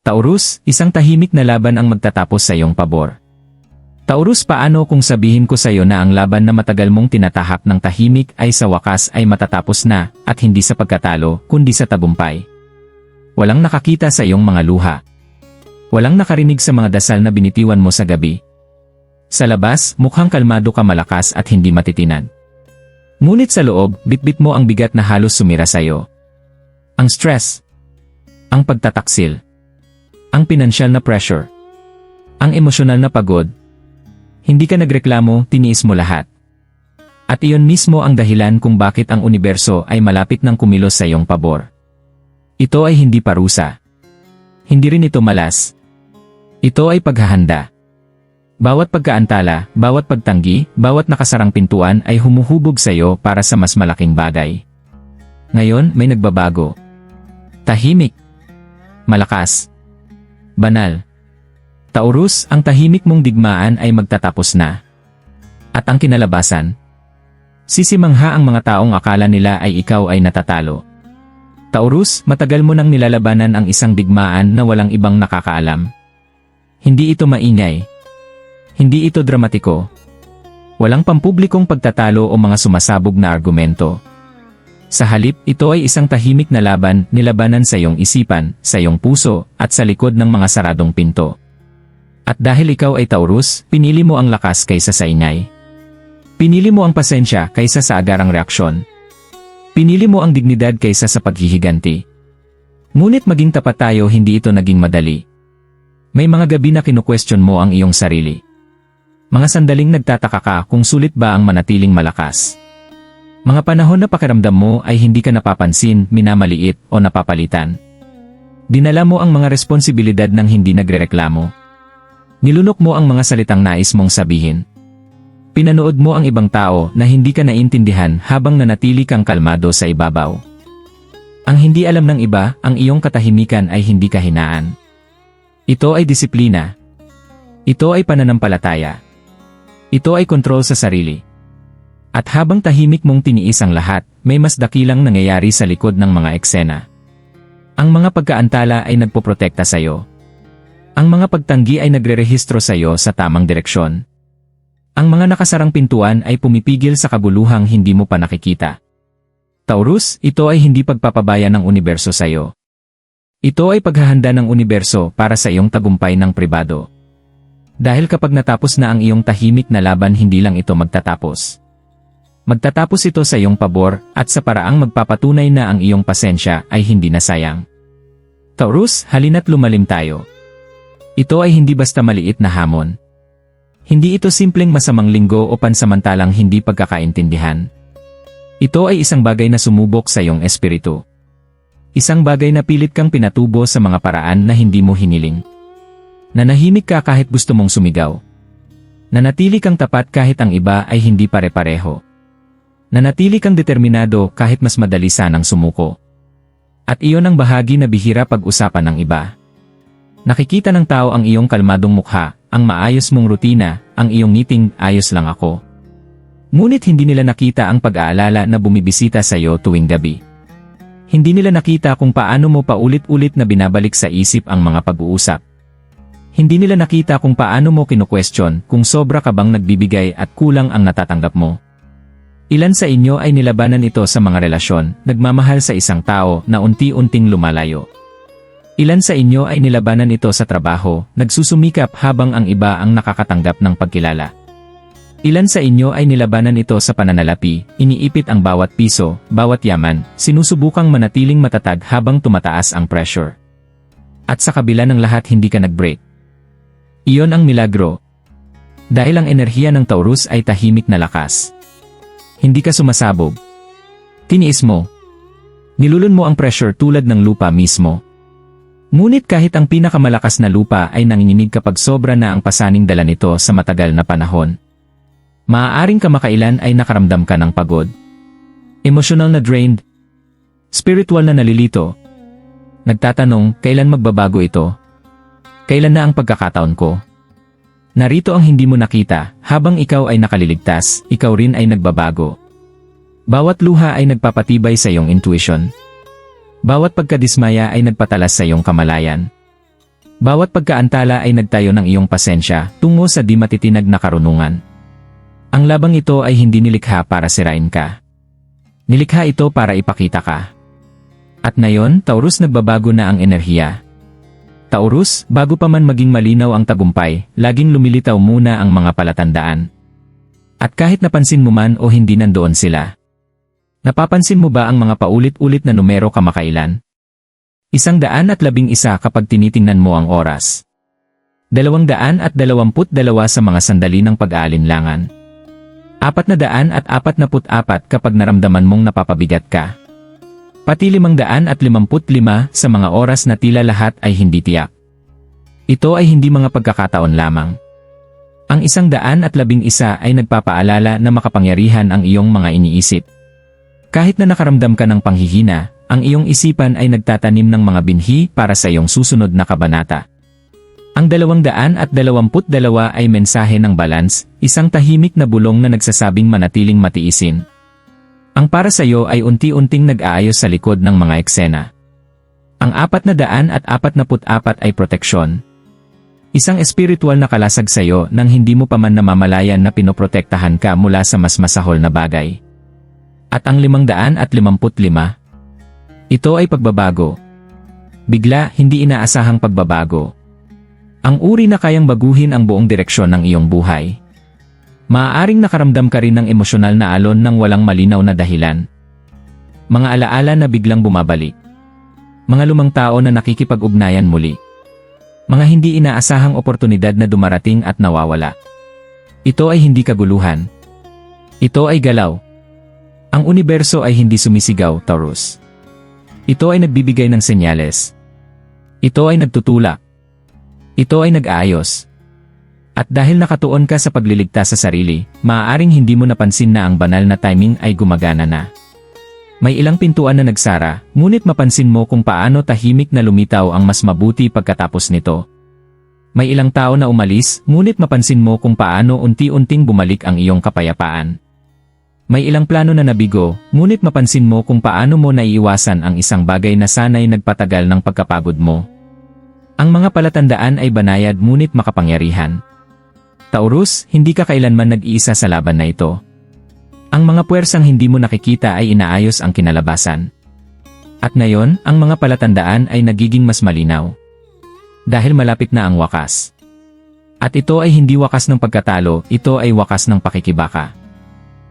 Taurus, isang tahimik na laban ang magtatapos sa iyong pabor. Taurus, paano kung sabihin ko sa iyo na ang laban na matagal mong tinatahak ng tahimik ay sa wakas ay matatapos na, at hindi sa pagkatalo, kundi sa tagumpay. Walang nakakita sa iyong mga luha. Walang nakarinig sa mga dasal na binitiwan mo sa gabi. Sa labas, mukhang kalmado ka, malakas at hindi matitinan. Ngunit sa loob, bitbit mo ang bigat na halos sumira sa iyo. Ang stress, ang pagtataksil, ang pinansyal na pressure, ang emosyonal na pagod. Hindi ka nagreklamo, tiniis mo lahat. At iyon mismo ang dahilan kung bakit ang universo ay malapit ng kumilos sa iyong pabor. Ito ay hindi parusa. Hindi rin ito malas. Ito ay paghahanda. Bawat pagkaantala, bawat pagtanggi, bawat nakasarang pintuan ay humuhubog sa iyo para sa mas malaking bagay. Ngayon, may nagbabago. Tahimik. Malakas. Banal. Taurus, ang tahimik mong digmaan ay magtatapos na. At ang kinalabasan? Sisimangha ang mga taong akala nila ay ikaw ay natatalo. Taurus, matagal mo nang nilalabanan ang isang digmaan na walang ibang nakakaalam. Hindi ito maingay. Hindi ito dramatiko. Walang pampublikong pagtatalo o mga sumasabog na argumento. Sa halip, ito ay isang tahimik na laban, nilabanan sa iyong isipan, sa iyong puso, at sa likod ng mga saradong pinto. At dahil ikaw ay Taurus, pinili mo ang lakas kaysa sa ingay. Pinili mo ang pasensya kaysa sa agarang reaksyon. Pinili mo ang dignidad kaysa sa paghihiganti. Ngunit maging tapat tayo, hindi ito naging madali. May mga gabi na kinu-question mo ang iyong sarili. Mga sandaling nagtataka ka kung sulit ba ang manatiling malakas. Mga panahon na pakiramdam mo ay hindi ka napapansin, minamaliit o napapalitan. Dinala mo ang mga responsibilidad ng hindi nagrereklamo. Nilunok mo ang mga salitang nais mong sabihin. Pinanood mo ang ibang tao na hindi ka naintindihan habang nanatili kang kalmado sa ibabaw. Ang hindi alam ng iba, ang iyong katahimikan ay hindi kahinaan. Ito ay disiplina. Ito ay pananampalataya. Ito ay kontrol sa sarili. At habang tahimik mong tiniis ang lahat, may mas dakilang nangyayari sa likod ng mga eksena. Ang mga pagkaantala ay nagpoprotekta sa iyo. Ang mga pagtanggi ay nagrerehistro sa iyo sa tamang direksyon. Ang mga nakasarang pintuan ay pumipigil sa kabuluhang hindi mo pa nakikita. Taurus, ito ay hindi pagpapabaya ng universo sa iyo. Ito ay paghahanda ng universo para sa iyong tagumpay ng pribado. Dahil kapag natapos na ang iyong tahimik na laban, hindi lang ito magtatapos. Magtatapos ito sa iyong pabor at sa paraang magpapatunay na ang iyong pasensya ay hindi nasayang. Taurus, halina't lumalim tayo. Ito ay hindi basta maliit na hamon. Hindi ito simpleng masamang linggo o pansamantalang hindi pagkakaintindihan. Ito ay isang bagay na sumubok sa iyong espiritu. Isang bagay na pilit kang pinatubo sa mga paraan na hindi mo hiniling. Nanahimik ka kahit gusto mong sumigaw. Nanatili kang tapat kahit ang iba ay hindi pare-pareho. Nanatili kang determinado kahit mas madali sanang sumuko. At iyon ang bahagi na bihira pag-usapan ng iba. Nakikita ng tao ang iyong kalmadong mukha, ang maayos mong rutina, ang iyong ngiting, ayos lang ako. Ngunit hindi nila nakita ang pag-aalala na bumibisita sa iyo tuwing gabi. Hindi nila nakita kung paano mo paulit-ulit na binabalik sa isip ang mga pag-uusap. Hindi nila nakita kung paano mo kinu-question kung sobra ka bang nagbibigay at kulang ang natatanggap mo. Ilan sa inyo ay nilabanan ito sa mga relasyon, nagmamahal sa isang tao na unti-unting lumalayo. Ilan sa inyo ay nilabanan ito sa trabaho, nagsusumikap habang ang iba ang nakakatanggap ng pagkilala. Ilan sa inyo ay nilabanan ito sa pananalapi, iniipit ang bawat piso, bawat yaman, sinusubukang manatiling matatag habang tumataas ang pressure. At sa kabila ng lahat, hindi ka nag-break. Iyon ang milagro. Dahil ang enerhiya ng Taurus ay tahimik na lakas. Hindi ka sumasabog. Tiniis mo. Nilulun mo ang pressure tulad ng lupa mismo. Ngunit kahit ang pinakamalakas na lupa ay nanginginig kapag sobra na ang pasaning dala nito sa matagal na panahon. Maaaring kamakailan ay nakaramdam ka ng pagod. Emosyonal na drained. Spiritual na nalilito. Nagtatanong, kailan magbabago ito? Kailan na ang pagkakataon ko? Narito ang hindi mo nakita, habang ikaw ay nakaliligtas, ikaw rin ay nagbabago. Bawat luha ay nagpapatibay sa iyong intuition. Bawat pagkadismaya ay nagpatalas sa iyong kamalayan. Bawat pagkaantala ay nagtayo ng iyong pasensya tungo sa di matitinag na karunungan. Ang labang ito ay hindi nilikha para sirain ka. Nilikha ito para ipakita ka. At ngayon, Taurus, nagbabago na ang enerhiya. Taurus, bago pa man maging malinaw ang tagumpay, laging lumilitaw muna ang mga palatandaan. At kahit napansin mo man o hindi nandoon sila. Napapansin mo ba ang mga paulit-ulit na numero kamakailan? 111 kapag tinitingnan mo ang oras. 222 sa mga sandali ng pag-aalinlangan. 444 kapag naramdaman mong napapabigat ka. Pati 555 sa mga oras na tila lahat ay hindi tiyak. Ito ay hindi mga pagkakataon lamang. Ang 111 ay nagpapaalala na makapangyarihan ang iyong mga iniisip. Kahit na nakaramdam ka ng panghihina, ang iyong isipan ay nagtatanim ng mga binhi para sa iyong susunod na kabanata. Ang 222 ay mensahe ng balance, isang tahimik na bulong na nagsasabing manatiling matiisin. Ang para sa iyo ay unti-unting nag-aayos sa likod ng mga eksena. Ang 444 ay proteksyon. Isang espiritual na kalasag sa iyo nang hindi mo pa man namamalayan na pinoprotektahan ka mula sa mas masahol na bagay. At ang 555, ito ay pagbabago. Bigla, hindi inaasahang pagbabago. Ang uri na kayang baguhin ang buong direksyon ng iyong buhay. Maaaring nakaramdam ka rin ng emosyonal na alon ng walang malinaw na dahilan. Mga alaala na biglang bumabalik. Mga lumang tao na nakikipag-ugnayan muli. Mga hindi inaasahang oportunidad na dumarating at nawawala. Ito ay hindi kaguluhan. Ito ay galaw. Ang universo ay hindi sumisigaw, Taurus. Ito ay nagbibigay ng senyales. Ito ay nagtutulak. Ito ay nag-aayos. At dahil nakatuon ka sa pagliligtas sa sarili, maaaring hindi mo napansin na ang banal na timing ay gumagana na. May ilang pintuan na nagsara, ngunit mapansin mo kung paano tahimik na lumitaw ang mas mabuti pagkatapos nito. May ilang tao na umalis, ngunit mapansin mo kung paano unti-unting bumalik ang iyong kapayapaan. May ilang plano na nabigo, ngunit mapansin mo kung paano mo naiiwasan ang isang bagay na sana'y nagpatagal ng pagkapagod mo. Ang mga palatandaan ay banayad ngunit makapangyarihan. Taurus, hindi ka kailanman nag-iisa sa laban na ito. Ang mga puwersang hindi mo nakikita ay inaayos ang kinalabasan. At ngayon, ang mga palatandaan ay nagiging mas malinaw. Dahil malapit na ang wakas. At ito ay hindi wakas ng pagkatalo, ito ay wakas ng pakikibaka.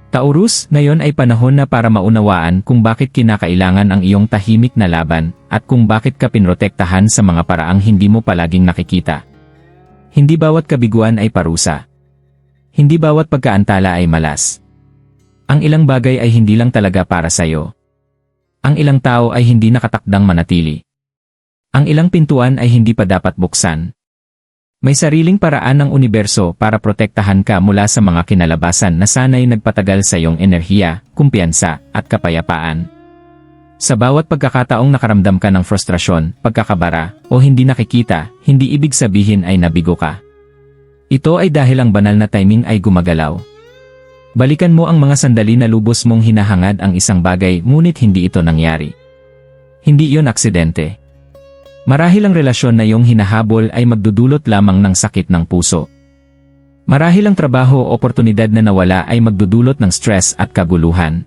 Taurus, ngayon ay panahon na para maunawaan kung bakit kinakailangan ang iyong tahimik na laban, at kung bakit ka pinrotektahan sa mga paraang hindi mo palaging nakikita. Hindi bawat kabiguan ay parusa. Hindi bawat pagkaantala ay malas. Ang ilang bagay ay hindi lang talaga para sa iyo. Ang ilang tao ay hindi nakatakdang manatili. Ang ilang pintuan ay hindi pa dapat buksan. May sariling paraan ng universo para protektahan ka mula sa mga kinalabasan na sana'y nagpatagal sa iyong enerhiya, kumpiyansa, at kapayapaan. Sa bawat pagkakataong nakaramdam ka ng frustrasyon, pagkakabara, o hindi nakikita, hindi ibig sabihin ay nabigo ka. Ito ay dahil ang banal na timing ay gumagalaw. Balikan mo ang mga sandali na lubos mong hinahangad ang isang bagay ngunit hindi ito nangyari. Hindi iyon aksidente. Marahil ang relasyon na iyong hinahabol ay magdudulot lamang ng sakit ng puso. Marahil ang trabaho o oportunidad na nawala ay magdudulot ng stress at kaguluhan.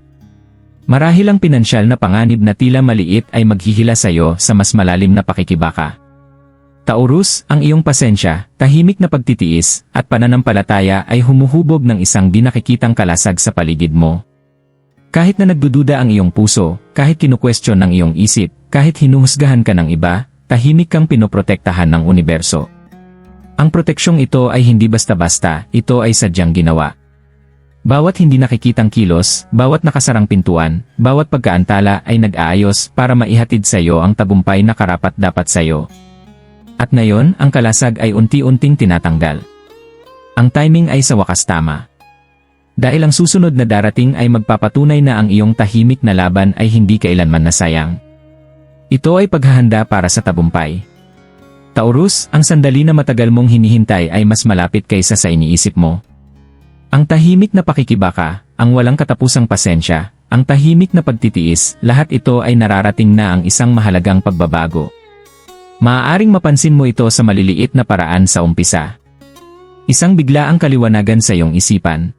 Marahil ang pinansyal na panganib na tila maliit ay maghihila sa iyo sa mas malalim na pakikibaka. Taurus, ang iyong pasensya, tahimik na pagtitiis, at pananampalataya ay humuhubog ng isang di nakikitang kalasag sa paligid mo. Kahit na nagdududa ang iyong puso, kahit kinukwestiyon ng iyong isip, kahit hinuhusgahan ka ng iba, tahimik kang pinoprotektahan ng universo. Ang proteksyong ito ay hindi basta-basta, ito ay sadyang ginawa. Bawat hindi nakikitang kilos, bawat nakasarang pintuan, bawat pagkaantala ay nag-aayos para maihatid sa iyo ang tagumpay na karapat-dapat sa iyo. At ngayon, ang kalasag ay unti-unting tinatanggal. Ang timing ay sa wakas tama. Dahil ang susunod na darating ay magpapatunay na ang iyong tahimik na laban ay hindi kailanman nasayang. Ito ay paghahanda para sa tagumpay. Taurus, ang sandali na matagal mong hinihintay ay mas malapit kaysa sa iniisip mo. Ang tahimik na pakikibaka, ang walang katapusang pasensya, ang tahimik na pagtitiis, lahat ito ay nararating na ang isang mahalagang pagbabago. Maaaring mapansin mo ito sa maliliit na paraan sa umpisa. Isang biglaang kaliwanagan sa iyong isipan.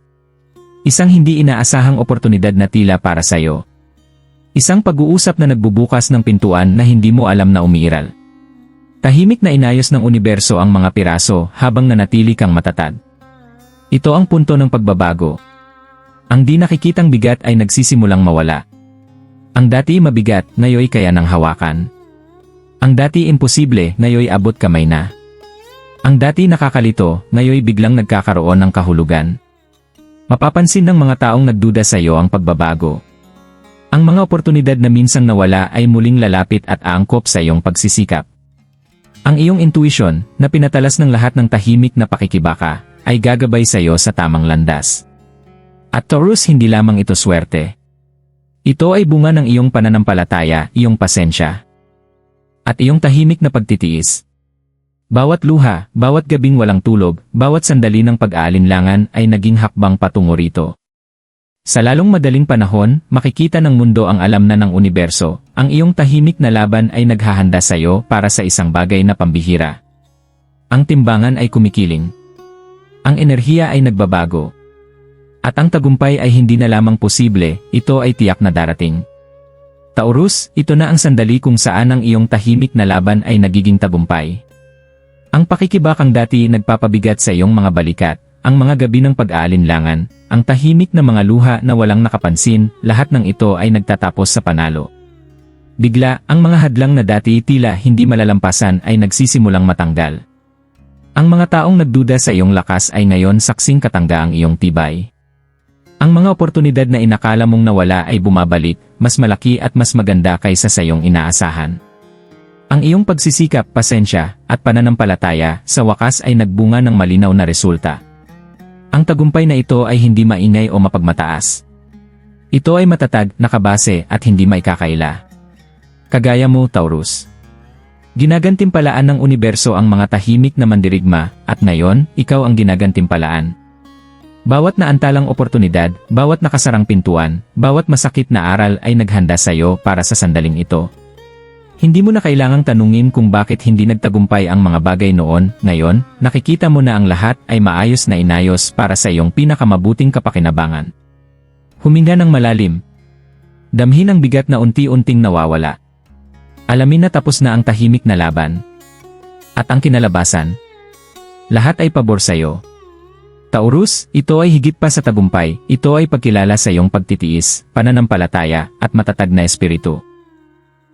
Isang hindi inaasahang oportunidad na tila para sa iyo. Isang pag-uusap na nagbubukas ng pintuan na hindi mo alam na umiiral. Tahimik na inayos ng universo ang mga piraso habang nanatili kang matatag. Ito ang punto ng pagbabago. Ang di nakikitang bigat ay nagsisimulang mawala. Ang dati mabigat, ngayoy kaya ng hawakan. Ang dati imposible, ngayoy abot kamay na. Ang dati nakakalito, ngayoy biglang nagkakaroon ng kahulugan. Mapapansin ng mga taong nagduda sa iyo ang pagbabago. Ang mga oportunidad na minsang nawala ay muling lalapit at aangkop sa iyong pagsisikap. Ang iyong intuition, na pinatalas ng lahat ng tahimik na pakikibaka, ay gagabay sa iyo sa tamang landas. At Taurus, hindi lamang ito swerte. Ito ay bunga ng iyong pananampalataya, iyong pasensya, at iyong tahimik na pagtitiis. Bawat luha, bawat gabing walang tulog, bawat sandali ng pag-aalinlangan ay naging hakbang patungo rito. Sa lalong madaling panahon, makikita ng mundo ang alam na ng universo, ang iyong tahimik na laban ay naghahanda sa iyo para sa isang bagay na pambihira. Ang timbangan ay kumikiling. Ang enerhiya ay nagbabago. At ang tagumpay ay hindi na lamang posible, ito ay tiyak na darating. Taurus, ito na ang sandali kung saan ang iyong tahimik na laban ay nagiging tagumpay. Ang pakikibakang dati nagpapabigat sa iyong mga balikat, ang mga gabi ng pag-aalinlangan, ang tahimik na mga luha na walang nakapansin, lahat ng ito ay nagtatapos sa panalo. Bigla, ang mga hadlang na dati tila hindi malalampasan ay nagsisimulang matanggal. Ang mga taong nagduda sa iyong lakas ay ngayon saksing katangga ang iyong tibay. Ang mga oportunidad na inakala mong nawala ay bumabalik, mas malaki at mas maganda kaysa sa iyong inaasahan. Ang iyong pagsisikap, pasensya, at pananampalataya, sa wakas ay nagbunga ng malinaw na resulta. Ang tagumpay na ito ay hindi maingay o mapagmataas. Ito ay matatag, nakabase, at hindi maikakaila. Kagaya mo, Taurus. Ginagantimpalaan ng universo ang mga tahimik na mandirigma, at ngayon, ikaw ang ginagantimpalaan. Bawat naantalang oportunidad, bawat nakasarang pintuan, bawat masakit na aral ay naghanda sa iyo para sa sandaling ito. Hindi mo na kailangang tanungin kung bakit hindi nagtagumpay ang mga bagay noon, ngayon, nakikita mo na ang lahat ay maayos na inayos para sa iyong pinakamabuting kapakinabangan. Huminga ng malalim. Damhin ang bigat na unti-unting nawawala. Alamin na tapos na ang tahimik na laban. At ang kinalabasan. Lahat ay pabor sa iyo. Taurus, ito ay higit pa sa tagumpay, ito ay pagkilala sa iyong pagtitiis, pananampalataya, at matatag na espiritu.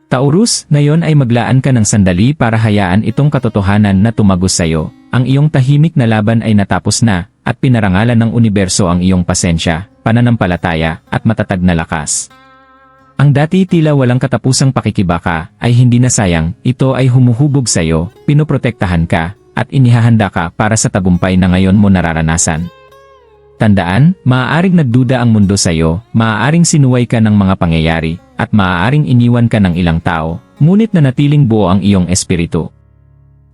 Taurus, ngayon ay maglaan ka ng sandali para hayaan itong katotohanan na tumagos sa iyo. Ang iyong tahimik na laban ay natapos na, at pinarangalan ng universo ang iyong pasensya, pananampalataya, at matatag na lakas. Ang dati tila walang katapusang pakikibaka, ay hindi na sayang, ito ay humuhubog sa iyo, pinoprotektahan ka, at inihahanda ka para sa tagumpay na ngayon mo nararanasan. Tandaan, maaaring nagduda ang mundo sa iyo, maaaring sinuway ka ng mga pangyayari, at maaaring iniwan ka ng ilang tao, ngunit nanatiling buo ang iyong espiritu.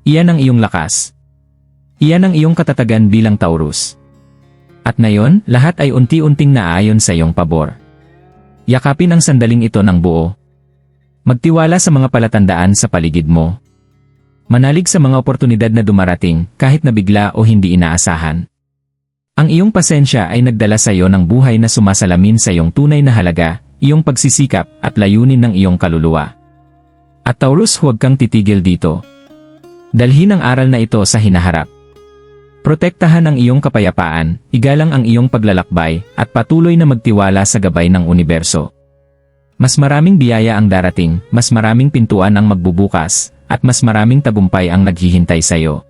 Iyan ang iyong lakas. Iyan ang iyong katatagan bilang Taurus. At ngayon, lahat ay unti-unting naaayon sa iyong pabor. Yakapin ang sandaling ito ng buo. Magtiwala sa mga palatandaan sa paligid mo. Manalig sa mga oportunidad na dumarating, kahit na bigla o hindi inaasahan. Ang iyong pasensya ay nagdala sa iyo ng buhay na sumasalamin sa iyong tunay na halaga, iyong pagsisikap, at layunin ng iyong kaluluwa. At Taurus, huwag kang titigil dito. Dalhin ang aral na ito sa hinaharap. Protektahan ang iyong kapayapaan, igalang ang iyong paglalakbay, at patuloy na magtiwala sa gabay ng universo. Mas maraming biyaya ang darating, mas maraming pintuan ang magbubukas, at mas maraming tagumpay ang naghihintay sa iyo.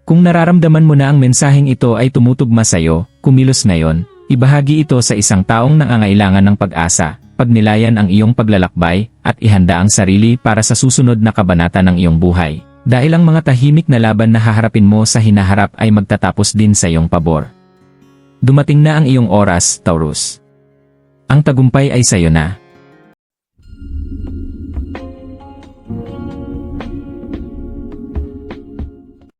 Kung nararamdaman mo na ang mensaheng ito ay tumutugma sa iyo, kumilos ngayon, ibahagi ito sa isang taong nangangailangan ng pag-asa, pagnilayan ang iyong paglalakbay, at ihanda ang sarili para sa susunod na kabanata ng iyong buhay. Dahil ang mga tahimik na laban na haharapin mo sa hinaharap ay magtatapos din sa iyong pabor. Dumating na ang iyong oras, Taurus. Ang tagumpay ay sa iyo na.